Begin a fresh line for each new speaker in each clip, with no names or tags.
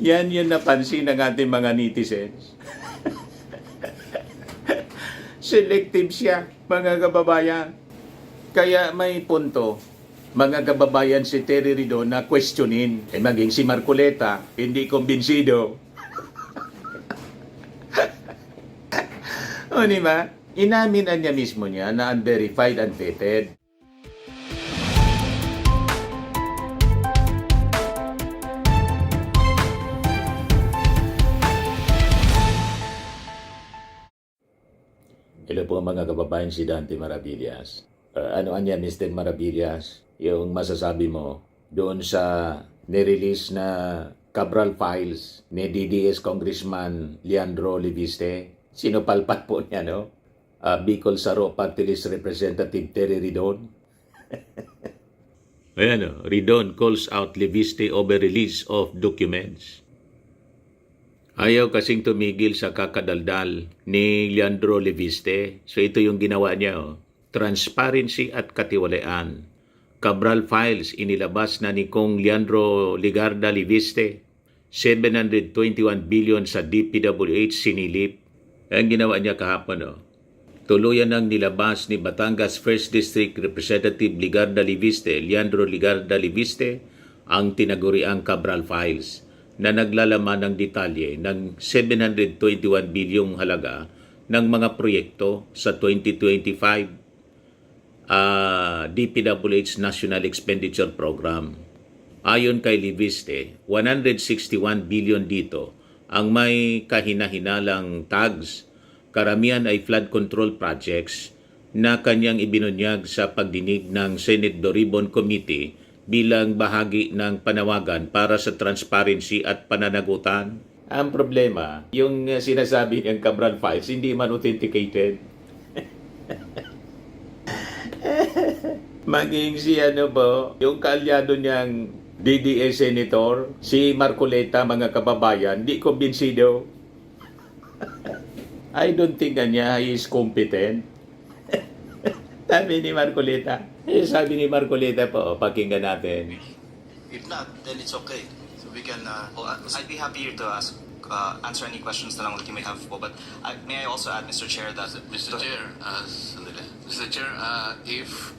Yan yung napansin ng ating mga netizens. Selective siya, mga kababayan. Kaya may punto, mga kababayan, si Terry Ridon na questionin. Maging si Marcoleta, hindi kumbinsido. O, di ba? Inamin niya mismo niya na unverified, unvetted. Hello po mga kababayan, si Dante Maravillas. Ano anya, Mr. Maravillas, yung masasabi mo doon sa nirelease na Cabral Files ni DDS Congressman Leandro Leviste? Sinupalpat po niya, no? Bicol Saro Party List Representative Terry Ridon. Ayan, Ridon calls out Leviste over release of documents. Ayaw kasing tumigil sa kakadaldal ni Leandro Leviste. So ito yung ginawa niya. Transparency at katiwalaan. Cabral Files inilabas na ni Kong Leandro Ligarda Leviste. 721 billion sa DPWH sinilip. Ang ginawa niya kahapon. Tuluyan nang nilabas ni Batangas 1st District Representative Ligarda Leviste, Leandro Ligarda Leviste, ang tinaguriang Cabral Files na naglalaman ng detalye ng 721 bilyong halaga ng mga proyekto sa 2025 DPWH National Expenditure Program. Ayon kay Leviste, 161 billion dito ang may kahina-hinalang tags. Karamihan ay flood control projects na kanyang ibinunyag sa pagdinig ng Senate Doribon Committee bilang bahagi ng panawagan para sa transparency at pananagutan. Ang problema, yung sinasabi niyang Cabral Files, hindi man authenticated. Maging si yung kaalyado niyang DDS Senator, si Marcoleta, mga kababayan, di kumbinsido. I don't think niya he is competent. Sabi ni Marcoleta. Sabi ni Marcoleta po, pakinggan natin.
If not, then it's okay. So we can... I'd be happy to answer any questions na lang that you may have po. But may I also add, Mr. Chair, that...
Mr. Chair, if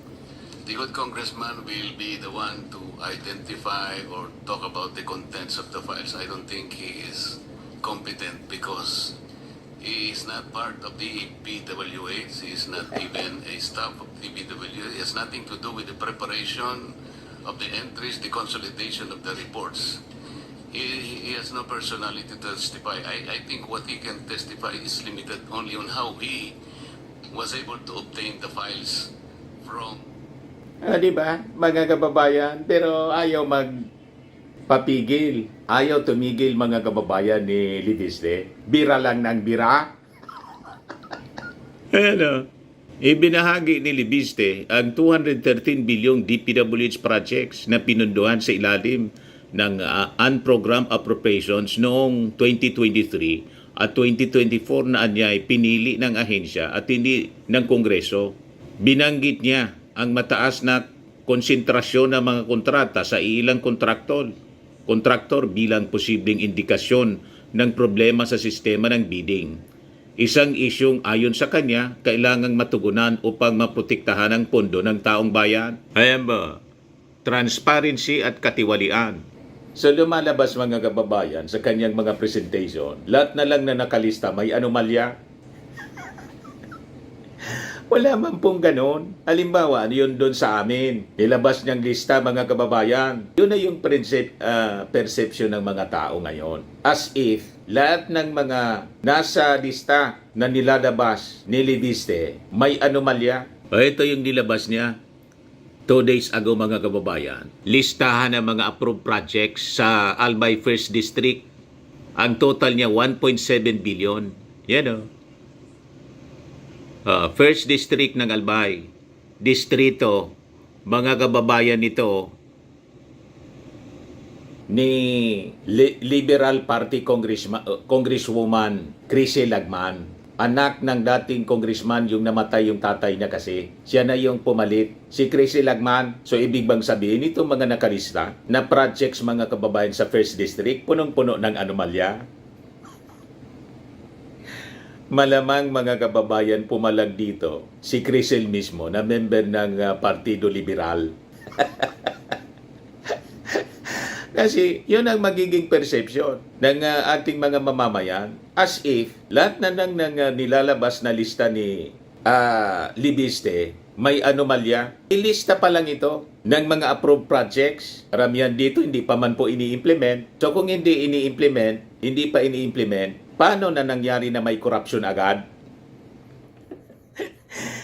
the good congressman will be the one to identify or talk about the contents of the files, I don't think he is competent because he is not part of the PWH. He is not even a staff of the PWH. He has nothing to do with the preparation of the entries, the consolidation of the reports. He has no personality to testify. I think what he can testify is limited only on how he was able to obtain the files from...
Di ba, mga kababayan? Pero ayaw magpapigil. Ayaw tumigil, mga kababayan ni Leviste. Bira lang ng bira. Ibinahagi ni Leviste ang 213 bilyong DPWH projects na pinunduhan sa ilalim ng unprogrammed appropriations noong 2023 at 2024 na anyay pinili ng ahensya at hindi ng Kongreso. Binanggit niya ang mataas na konsentrasyon ng mga kontrata sa ilang kontraktor bilang posibleng indikasyon ng problema sa sistema ng bidding. Isang isyong ayon sa kanya, kailangang matugunan upang maprotektahan ang pondo ng taong bayan. Ayan ba? Transparency at katiwalian. So lumalabas, mga kababayan, sa kanyang mga presentation, lahat na lang na nakalista may anomalya. Wala man pong ganon. Halimbawa, yun doon sa amin. Nilabas niyang lista, mga kababayan. Yun na yung perception ng mga tao ngayon. As if lahat ng mga nasa lista na nilalabas ni Leviste may anomalya. Ito yung nilabas niya 2 days ago, mga kababayan. Listahan ng mga approved projects sa Albay 1st District. Ang total niya 1.7 billion. Yan First District ng Albay, distrito, mga kababayan nito ni Liberal Party Congresswoman Crisy Lagman. anak ng dating congressman yung namatay yung tatay niya kasi. Siya na yung pumalit. Si Chrissy Lagman. So ibig bang sabihin itong mga nakalista na projects mga kababayan sa 1st District punong-puno ng anomalya? Malamang mga kababayan pumalag dito si Crisel mismo na member ng Partido Liberal. Kasi yun ang magiging perception ng ating mga mamamayan as if lahat na ng nilalabas na lista ni Libiste may anomalya. Ilista pa lang ito ng mga approved projects. Karamihan dito hindi pa man po ini-implement. So kung hindi pa ini-implement, paano na nangyari na may corruption agad?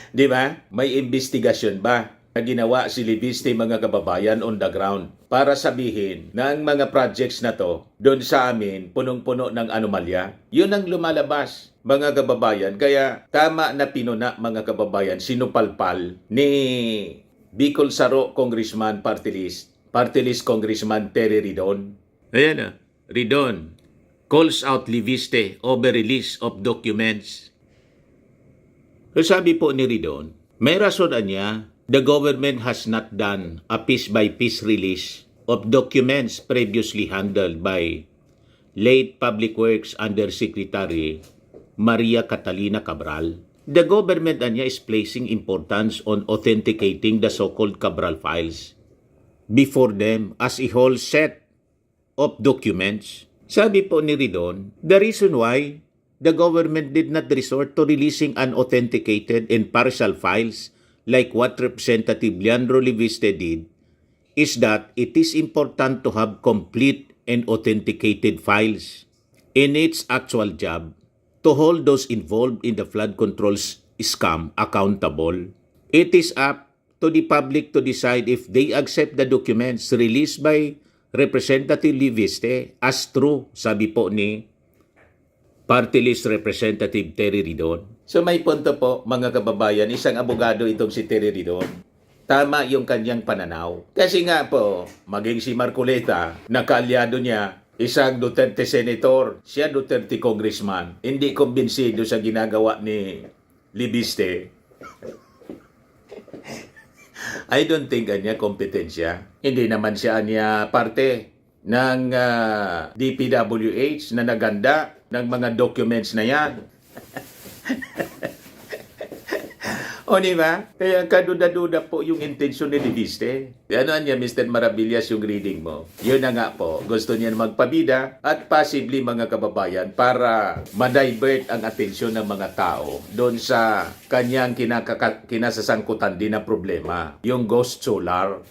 Di ba? May investigasyon ba na ginawa si Libiste mga kababayan on the ground para sabihin na ang mga projects na to doon sa amin punong-puno ng anomalya? Yun ang lumalabas mga kababayan. Kaya tama na pinuna mga kababayan sinupalpal ni Bicol Saro Congressman Party List Congressman Terry Ridon. Ayan na, Ridon calls out Libiste over release of documents. So sabi po ni Ridon, may rason niya, the government has not done a piece-by-piece release of documents previously handled by late Public Works Undersecretary Maria Catalina Cabral. The government niya is placing importance on authenticating the so-called Cabral files before them as a whole set of documents. Sabi po ni Ridon, the reason why the government did not resort to releasing unauthenticated and partial files like what Representative Leandro Libiste did is that it is important to have complete and authenticated files in its actual job to hold those involved in the flood controls scam accountable. It is up to the public to decide if they accept the documents released by Representative Libiste as true, sabi po ni Party List Representative Terry Ridon. So may punto po mga kababayan, isang abogado itong si Terry Ridon. Tama yung kanyang pananaw. Kasi nga po, maging si Marcoleta, nakaalyado niya, isang Duterte Senator, siya Duterte Congressman. Hindi kumbinsido sa ginagawa ni Libiste. I don't think kanya kompetensya. Hindi naman siya niya parte ng DPWH na naganda ng mga documents na yan. O diba? Kaya kaduda-duda po yung intensyon ni Libiste. Ano niya, Mr. Maravillas, yung reading mo. Yun na nga po. Gusto niya magpabida at possibly mga kababayan para ma-divert ang atensyon ng mga tao doon sa kanyang kinasasangkutan din na problema. Yung ghost solar.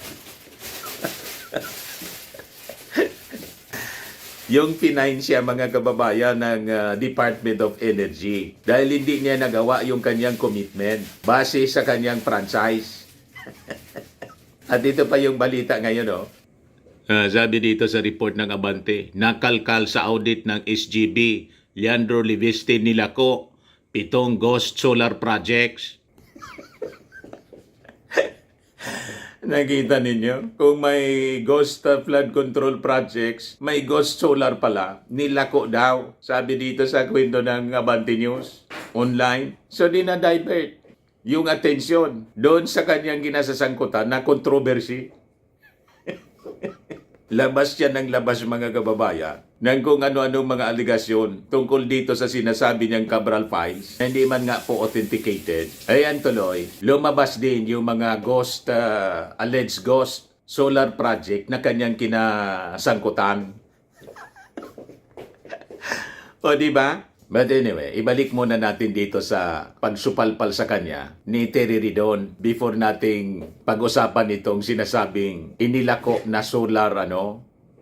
Yung finansya mga kababayan ng Department of Energy dahil hindi niya nagawa yung kanyang commitment base sa kanyang franchise. At ito pa yung balita ngayon, no? Sabi dito sa report ng Abante, nakalkal sa audit ng SGB, Leandro Libiste nilako 7 ghost solar projects. Nakita ninyo? Kung may ghost flood control projects, may ghost solar pala, nilako daw. Sabi dito sa kwento ng Abante News online. So dinadivert yung atensyon doon sa kanyang ginasasangkutan na controversy. Labas siya ng labas mga kababayan ng kung ano-anong mga aligasyon tungkol dito sa sinasabi niyang Cabral files na hindi man nga po authenticated. Ayan tuloy, lumabas din yung mga alleged ghost solar project na kanyang kinasangkutan. O diba? But anyway, ibalik muna natin dito sa pagsupalpal sa kanya ni Terry Ridon before nating pag-usapan itong sinasabing inilako na solar,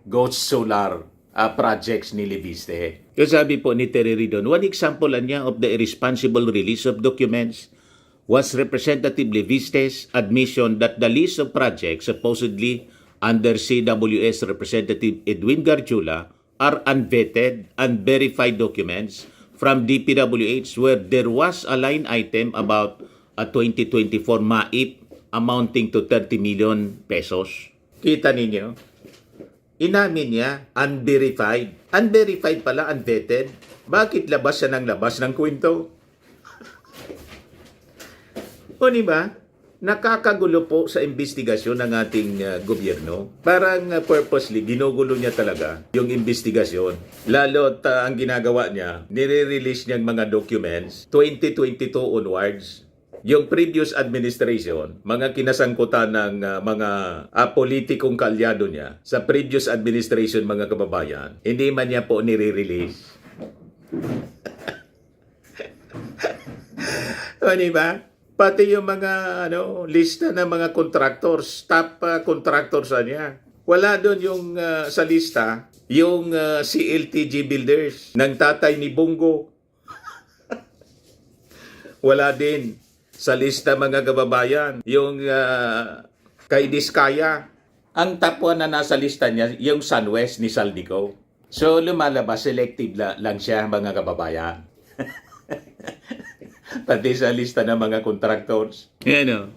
ghost solar projects ni Libiste. Yung sabi po ni Terry Ridon, one example niya of the irresponsible release of documents was Representative Libiste's admission that the list of projects supposedly under CWS Representative Edwin Garjula are unvetted, unverified documents from DPWH where there was a line item about a 2024 MAIP amounting to 30 million pesos. Kita ninyo? Inamin niya, unverified. Unverified pala, unvetted. Bakit labas siya ng labas ng kwento? O di ba? Nakakagulo po sa investigasyon ng ating gobyerno. Parang purposely, ginugulo niya talaga yung investigasyon. Lalo ang ginagawa niya, nire-release niyang mga documents 2022 onwards. Yung previous administration, mga kinasangkutan ng mga politikong kalyado niya sa previous administration, mga kababayan, hindi man niya po nire-release. O di ba? Pati yung mga lista ng mga contractors, top contractors niya. Wala doon yung sa lista, yung CLTG Builders ng tatay ni Bongo. Wala din sa lista, mga kababayan, yung kay Diskaya. Ang top 1 na nasa lista niya, yung SunWest ni Saldico. So lumalabas, selective lang siya, mga kababayan. Pati sa lista ng mga contractors. Yan o.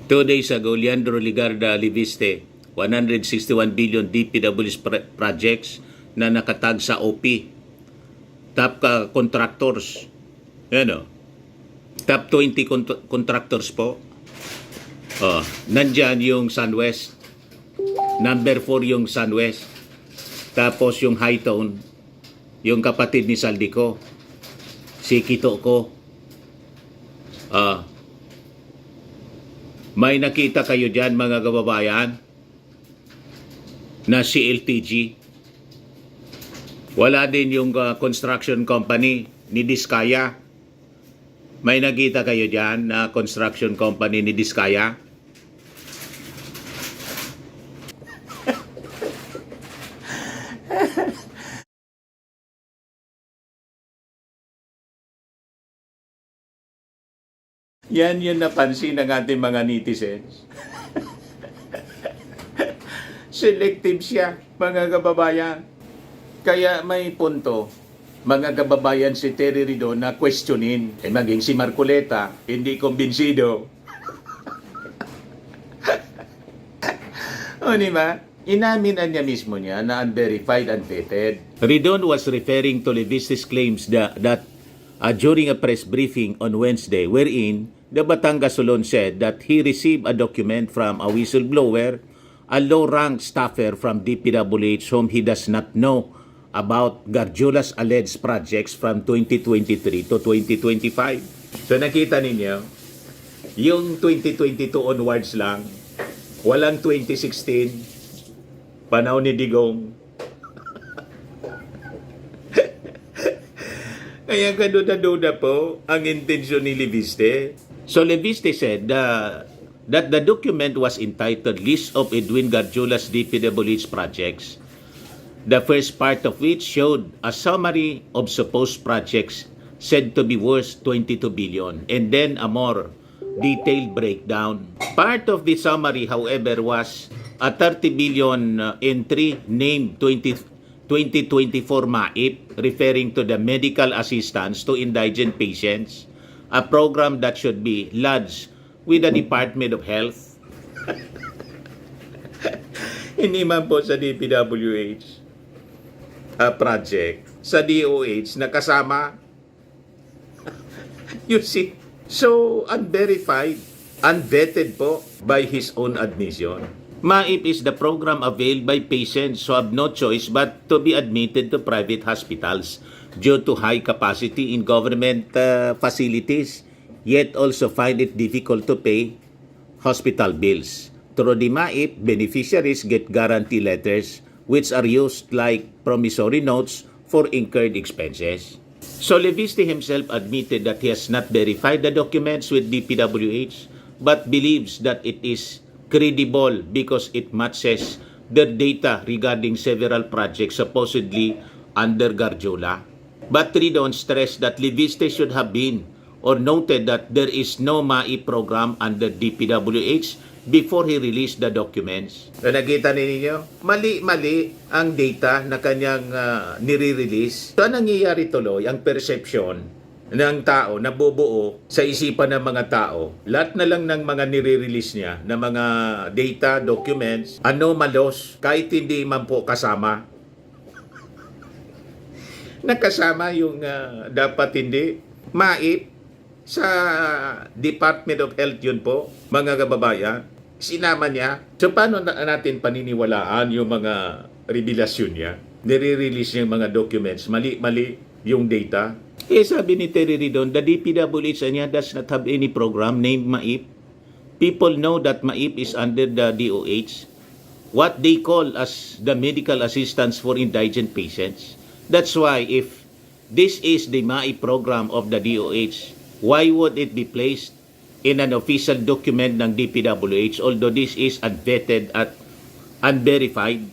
2 days ago, Leandro Ligarda Liviste, 161 billion DPWH projects na nakatag sa OP. Top contractors. Yan o. Top 20 contractors po. Nandyan yung SunWest. Number 4 yung SunWest. Tapos yung Hightone, yung kapatid ni Saldico. Si Kito ko. May nakita kayo dyan, mga kababayan, na CLTG. Wala din yung construction company ni Diskaya. May nakita kayo dyan na construction company ni Diskaya? Yan yung napansin ng ating mga netizens. Selective siya, mga kababayan. Kaya may punto, mga kababayan, si Terry Ridon na questionin. Maging si Marcoleta, hindi kumbinsido. O diba? Inamin niya mismo niya na unverified, unvetted. Ridon was referring to Leviste's claims that during a press briefing on Wednesday, wherein the Batangas Solon said that he received a document from a whistleblower, a low-ranked staffer from DPWH whom he does not know about Gargiula's alleged projects from 2023 to 2025. So nakita ninyo, yung 2022 onwards lang, walang 2016, panahon ni Digong. Kaya kaduda-duda po ang intensyon ni Leviste. So Leviste said that the document was entitled List of Edwin Gargiula's DPWH projects. The first part of which showed a summary of supposed projects said to be worth 22 billion, and then a more detailed breakdown. Part of the summary, however, was a 30 billion entry named 2024 MAIP, referring to the medical assistance to indigent patients, a program that should be lodged with the Department of Health. Hindi man po sa DPWH project, sa DOH na kasama. You see? So, unverified, unvetted po by his own admission. MAIP is the program availed by patients who have no choice but to be admitted to private hospitals due to high capacity in government facilities, yet also find it difficult to pay hospital bills. Through the MAIP, beneficiaries get guarantee letters which are used like promissory notes for incurred expenses. So Leviste himself admitted that he has not verified the documents with DPWH but believes that it is credible because it matches their data regarding several projects supposedly under Gargiula. But Ridon stressed that Leviste should have been or noted that there is no MAIP program under DPWH before he released the documents. So, nakita ninyo, mali-mali ang data na kanyang nire-release. So, nangyayari tuloy ang perception ng tao na bubuo sa isipan ng mga tao. Lahat na lang ng mga nire-release niya na mga data, documents, anomalous, kahit hindi man po kasama. Nakasama yung dapat hindi. MAIP, Sa Department of Health yun po, mga kababayan. Sinama niya. So paano natin paniniwalaan yung mga revelasyon niya? Nire-release niya yung mga documents. Mali-mali yung data. Sabi ni Terry Ridon, the DPWH niya does not have any program named MAIP. People know that MAIP is under the DOH. What they call as the medical assistance for indigent patients. That's why if this is the MAIP program of the DOH, why would it be placed in an official document ng DPWH, although this is unvetted at unverified?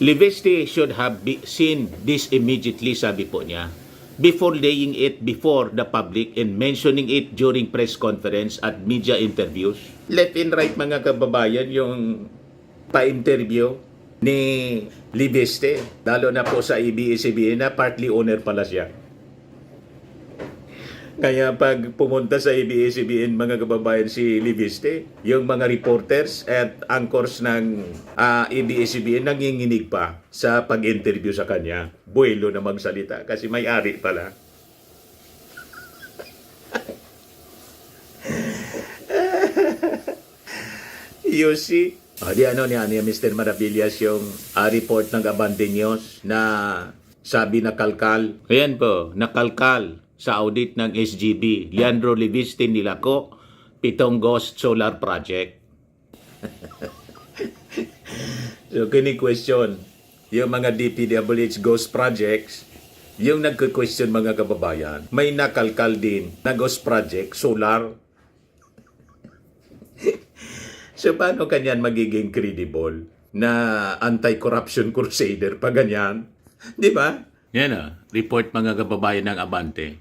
Liveste should have seen this immediately, sabi po niya, before laying it before the public and mentioning it during press conference at media interviews. Left and right, mga kababayan, yung pa-interview ni Liveste, lalo na po sa ABS-CBN na partly owner pala siya. Kaya pag pumunta sa ABS-CBN, mga kababayan, si Liviste, yung mga reporters at anchors ng ABS-CBN nanginginig pa sa pag-interview sa kanya. Buwelo na magsalita kasi may-ari pala. You see? Di ni Mr. Maravillas yung report ng Abante News na sabi na kalkal. Ayan po, nakalkal sa audit ng SGB. Leandro Liviste nilako 7 ghost solar project. So, kini-question yung mga DPWH ghost projects, yung nagka-question, mga kababayan, may nakalkal din na ghost project, solar. So, paano kanyan magiging credible na anti-corruption crusader pa ganyan? Di ba? Yan report, mga kababayan ng Abante.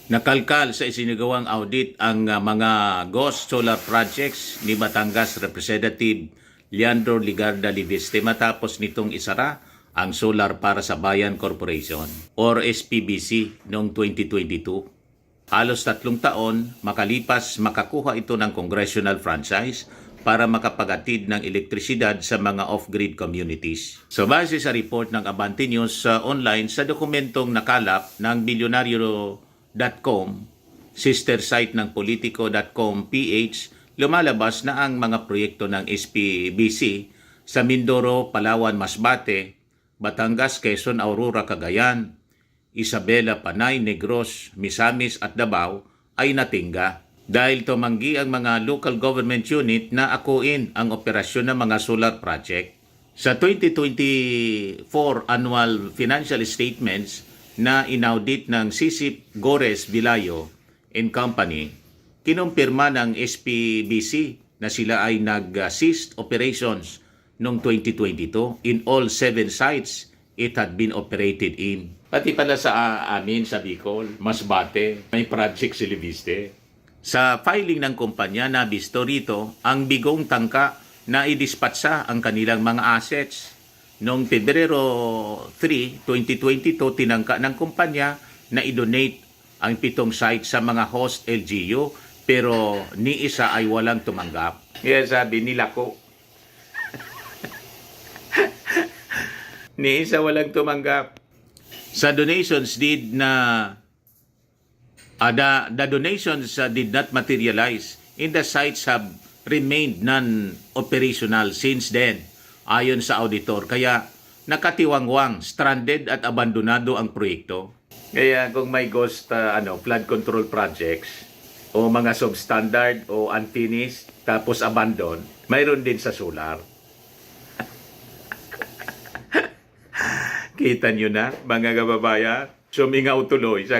Nakalkal sa isinagawang audit ang mga ghost solar projects ni Batangas Representative Leandro Ligarda Liviste matapos nitong isara ang Solar para sa Bayan Corporation or SPBC noong 2022. Halos 3 taon makalipas makakuha ito ng congressional franchise para makapagatid ng elektrisidad sa mga off-grid communities. So base sa report ng Abante News online sa dokumentong nakalap ng Bilyonaryo.com, sister site ng Politico.com PH, lumalabas na ang mga proyekto ng SPBC sa Mindoro, Palawan, Masbate, Batangas, Quezon, Aurora, Cagayan, Isabela, Panay, Negros, Misamis at Davao ay natingga dahil tumanggi ang mga local government unit na akuin ang operasyon ng mga solar project. Sa 2024 annual financial statements na inaudit ng Sisip Gores Vilayo and Company, kinumpirma ng SPBC na sila ay nag-ceased operations noong 2022 in all 7 sites it had been operated in. Pati pala sa amin sa Bicol, Masbate, may project si Liviste. Sa filing ng kumpanya, nabisto rito ang bigong tangka na idispatsa ang kanilang mga assets. Noong Pebrero 3, 2022, tinangka ng kumpanya na i-donate ang 7 sites sa mga host LGU, pero ni isa ay walang tumanggap. Kaya sabi nila ko, ni isa walang tumanggap. Sa donations did na the donations did not materialize and the sites have remained non-operational since then, ayon sa auditor. Kaya nakatiwangwang, stranded at abandonado ang proyekto. Kaya kung may ghost flood control projects o mga substandard o unfinished tapos abandon, mayroon din sa solar. Kita nyo na, mga kababayan, sumingaw tuloy sa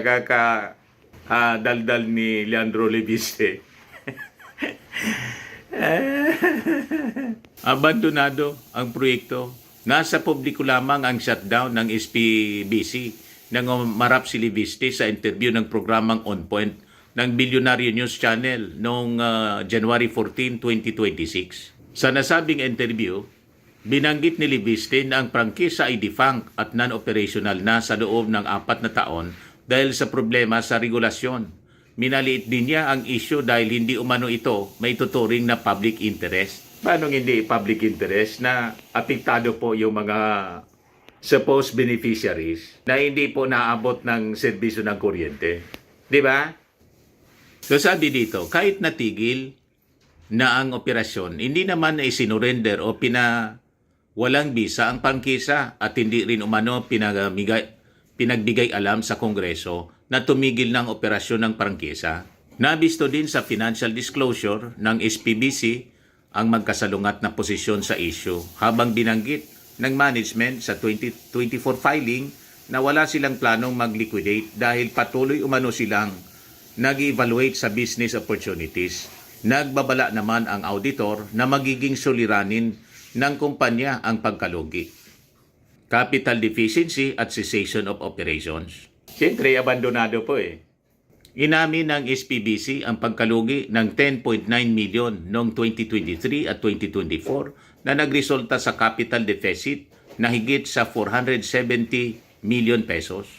daldal ni Leandro Liviste. Abandonado ang proyekto. Nasa publiko lamang ang shutdown ng SPBC nang umarap si Liviste sa interview ng programang On Point ng Bilyonaryo News Channel noong January 14, 2026. Sa nasabing interview, binanggit ni Liviste na ang prangkisa ay defunct at non-operational na sa loob ng 4 na taon dahil sa problema sa regulasyon. Minaliit din niya ang issue dahil hindi umano ito may tuturing na public interest. Paano hindi public interest na apektado po yung mga supposed beneficiaries na hindi po naabot ng serbisyo ng kuryente? Di ba? So sabi dito, kahit natigil na ang operasyon, hindi naman ay sinurrender o walang bisa ang prangkisa at hindi rin umano pinagbigay alam sa Kongreso na tumigil ng operasyon ng prangkisa. Nabisto din sa financial disclosure ng SPBC ang magkasalungat na posisyon sa issue habang binanggit ng management sa 2024 filing na wala silang planong mag-liquidate dahil patuloy umano silang nag-evaluate sa business opportunities. Nagbabala naman ang auditor na magiging suliranin ng kumpanya ang pagkalugi, capital deficiency at cessation of operations. Siyempre, abandonado po eh. Inamin ng SPBC ang pagkalugi ng 10.9 million noong 2023 at 2024 na nagresulta sa capital deficit na higit sa 470 million pesos.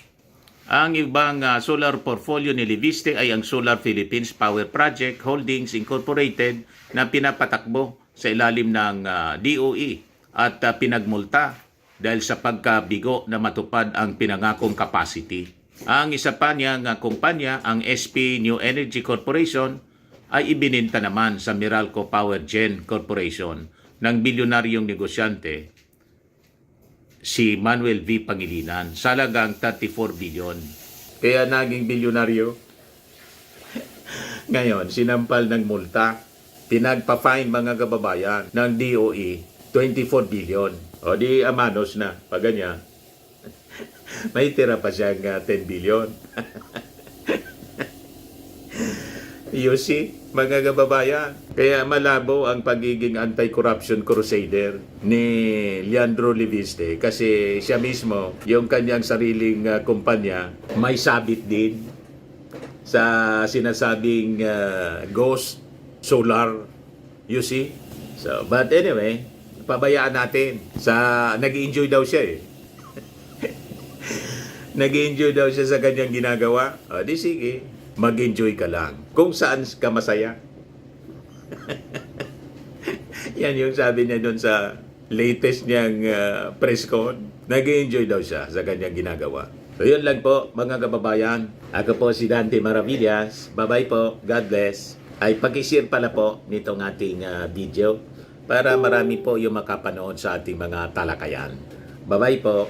Ang ibang solar portfolio ni Leviste ay ang Solar Philippines Power Project Holdings Incorporated na pinapatakbo sa ilalim ng DOE at pinagmulta dahil sa pagkabigo na matupad ang pinangakong capacity. Ang isa pa niyang kumpanya, ang SP New Energy Corporation, ay ibininta naman sa Meralco Power Gen Corporation ng bilyonaryong negosyante si Manuel V. Pangilinan sa halagang 34 bilyon. Kaya naging bilyonaryo. Ngayon, sinampal ng multa, pinagpa-fine mga kababayan ng DOE 24 bilyon. O di amanos na, pag ganyan. May tira pa siyang 10 bilyon. You see, mga kababayan, kaya malabo ang pagiging anti-corruption crusader ni Leandro Leviste kasi siya mismo, yung kanyang sariling kumpanya, may sabit din sa sinasabing ghost solar. You see? So, but anyway, pabayaan natin. Nag-enjoy daw siya eh. Nag-enjoy daw siya sa kanyang ginagawa. O, di sige, mag-enjoy ka lang. Kung saan ka masaya. Yan yung sabi niya doon sa latest niyang press con. Nag-enjoy daw siya sa kanyang ginagawa. So, yun lang po, mga kababayan. Ako po si Dante Maravillas. Bye-bye po. God bless. Ay, pag-share pala po nitong ating video para marami po yung makapanood sa ating mga talakayan. Bye-bye po.